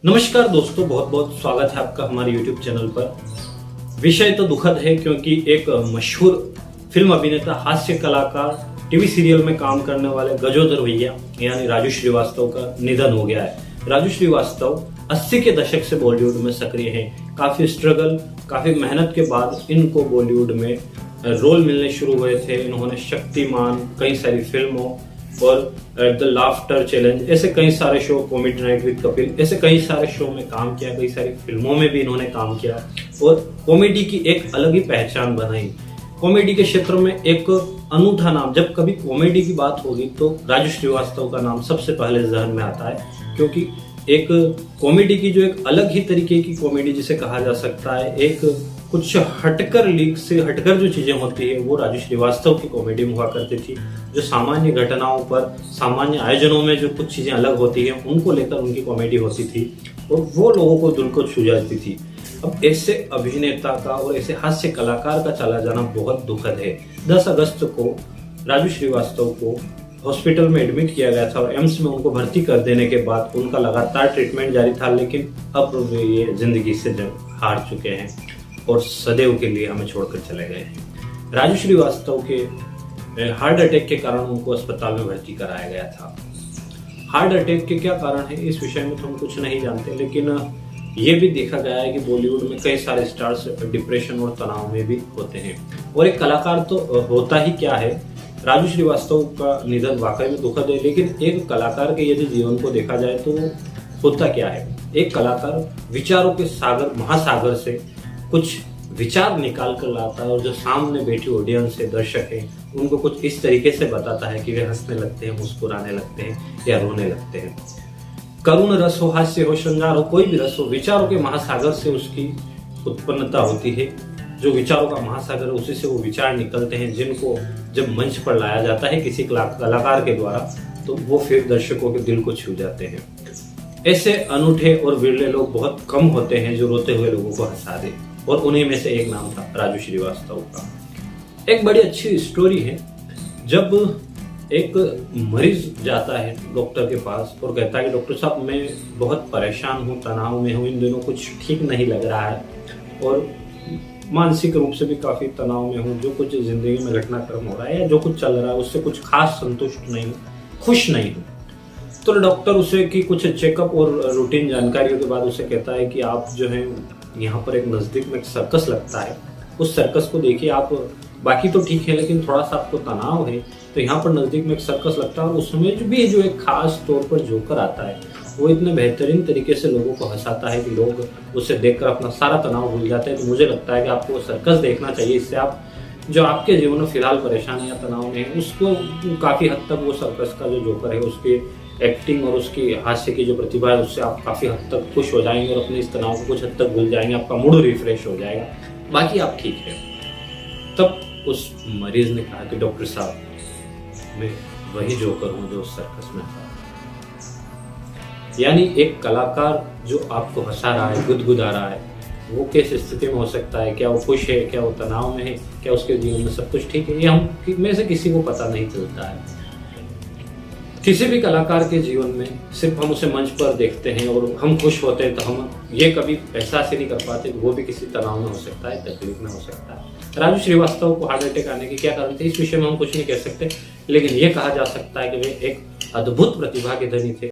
नमस्कार दोस्तों, बहुत बहुत स्वागत है आपका हमारे YouTube चैनल पर। विषय तो दुखद है क्योंकि एक मशहूर फिल्म अभिनेता, हास्य कलाकार, टीवी सीरियल में काम करने वाले गजोदर भैया यानी राजू श्रीवास्तव का निधन हो गया है। राजू श्रीवास्तव 80 के दशक से बॉलीवुड में सक्रिय हैं। काफी स्ट्रगल, काफी मेहनत के बाद इनको बॉलीवुड में रोल मिलने शुरू हुए थे। इन्होंने शक्तिमान, कई सारी फिल्मों और द लाफ्टर चैलेंज, ऐसे कई सारे show, comedy night with Kapil, ऐसे कई सारे शो में काम किया। कई सारी फिल्मों में भी इन्होंने काम किया और कॉमेडी की एक अलग ही पहचान बनाई। कॉमेडी के क्षेत्र में एक अनूठा नाम, जब कभी कॉमेडी की बात होगी तो राजू श्रीवास्तव का नाम सबसे पहले जहन में आता है, क्योंकि एक कॉमेडी की जो एक अलग ही तरीके की कॉमेडी जिसे कहा जा सकता है, एक कुछ हटकर लीक से हटकर जो चीजें होती है वो राजू श्रीवास्तव की कॉमेडी में हुआ करती थी। जो सामान्य घटनाओं पर, सामान्य आयोजनों में जो कुछ चीजें अलग होती है उनको लेकर उनकी कॉमेडी होती थी और वो लोगों को दिल को छू जाती थी। अब ऐसे अभिनेता का और ऐसे हास्य कलाकार का चला जाना बहुत दुखद है। 10 अगस्त को राजू श्रीवास्तव को हॉस्पिटल में एडमिट किया गया था और एम्स में उनको भर्ती कर देने के बाद उनका लगातार ट्रीटमेंट जारी था, लेकिन अब वे ये जिंदगी से हार चुके हैं और सदैव के लिए हमें छोड़कर चले गए हैं। राजू श्रीवास्तव के हार्ट अटैक के कारण उनको अस्पताल में भर्ती कराया गया था। हार्ट अटैक के क्या कारण है इस विषय में तो हम कुछ नहीं जानते, लेकिन ये भी देखा गया है कि बॉलीवुड में कई सारे स्टार्स डिप्रेशन और तनाव में भी होते हैं। और एक कलाकार तो होता ही क्या है। राजू श्रीवास्तव का निधन वाकई में दुखद है, लेकिन एक कलाकार के यदि जीवन को देखा जाए तो होता क्या है। एक कलाकार विचारों के सागर, महासागर से कुछ विचार निकाल कर लाता है और जो सामने बैठी ऑडियंस है, दर्शक है, उनको कुछ इस तरीके से बताता है कि वे हंसने लगते हैं, मुस्कुराने लगते हैं या रोने लगते हैं। करुण रस हो, हास्य हो, श्रृंगार हो, कोई भी रस हो, विचारों के महासागर से उसकी उत्पन्नता होती है। जो विचारों का महासागर है उसी से वो विचार निकलते हैं, जिनको जब मंच पर लाया जाता है किसी कलाकार के द्वारा तो वो फिर दर्शकों के दिल को छू जाते हैं। ऐसे अनूठे और विरले लोग बहुत कम होते हैं जो रोते हुए लोगों को हंसा दे, और उन्हीं में से एक नाम था राजू श्रीवास्तव का। एक बड़ी अच्छी स्टोरी है। जब एक मरीज जाता है डॉक्टर के पास और कहता है कि डॉक्टर साहब मैं बहुत परेशान हूँ, तनाव में हूँ, इन दिनों कुछ ठीक नहीं लग रहा है और मानसिक रूप से भी काफी तनाव में हूँ, जो कुछ जिंदगी में घटनाक्रम हो रहा है या जो कुछ चल रहा है उससे कुछ खास संतुष्ट नहीं हूँ, खुश नहीं हूँ। तो डॉक्टर उसे की कुछ चेकअप और रूटीन जानकारियों के बाद उसे कहता है कि आप जो है यहाँ पर एक नजदीक में एक सर्कस लगता है, उस सर्कस को देखिए आप। बाकी तो ठीक है लेकिन थोड़ा सा आपको तनाव है, तो यहाँ पर नजदीक में एक सर्कस लगता है और उसमें भी जो एक खास तौर पर जोकर आता है वो इतने बेहतरीन तरीके से लोगों को हंसाता है कि लोग उसे देखकर अपना सारा तनाव भूल जाते हैं। तो मुझे लगता है कि आपको वो सर्कस देखना चाहिए। इससे आप जो आपके जीवन में फिलहाल परेशानी या तनाव में है उसको काफी हद तक, वो सर्कस का जो जोकर है उसकी एक्टिंग और उसकी हास्य की जो प्रतिभा है उससे आप काफी हद तक खुश हो जाएंगे और अपने इस तनाव को कुछ हद तक भूल जाएंगे। आपका मूड रिफ्रेश हो जाएगा, बाकी आप ठीक है। तब उस मरीज ने कहा कि डॉक्टर साहब मैं वही जोकर हूँ जो उस सर्कस में था। यानी एक कलाकार जो आपको हंसा रहा है, गुदगुदा रहा है, वो किस स्थिति में हो सकता है, क्या वो खुश है, क्या वो तनाव में है, क्या उसके जीवन में सब कुछ ठीक है, ये हम में से किसी को पता नहीं चलता है। किसी भी कलाकार के जीवन में सिर्फ हम उसे मंच पर देखते हैं और हम खुश होते हैं, तो हम ये कभी एहसास ही नहीं कर पाते वो भी किसी तनाव में हो सकता है, तकलीफ में हो सकता है। राजू श्रीवास्तव को हार्ट अटैक आने के क्या कारण थे इस विषय में हम कुछ नहीं कह सकते, लेकिन ये कहा जा सकता है कि वे एक अद्भुत प्रतिभा के धनी थे।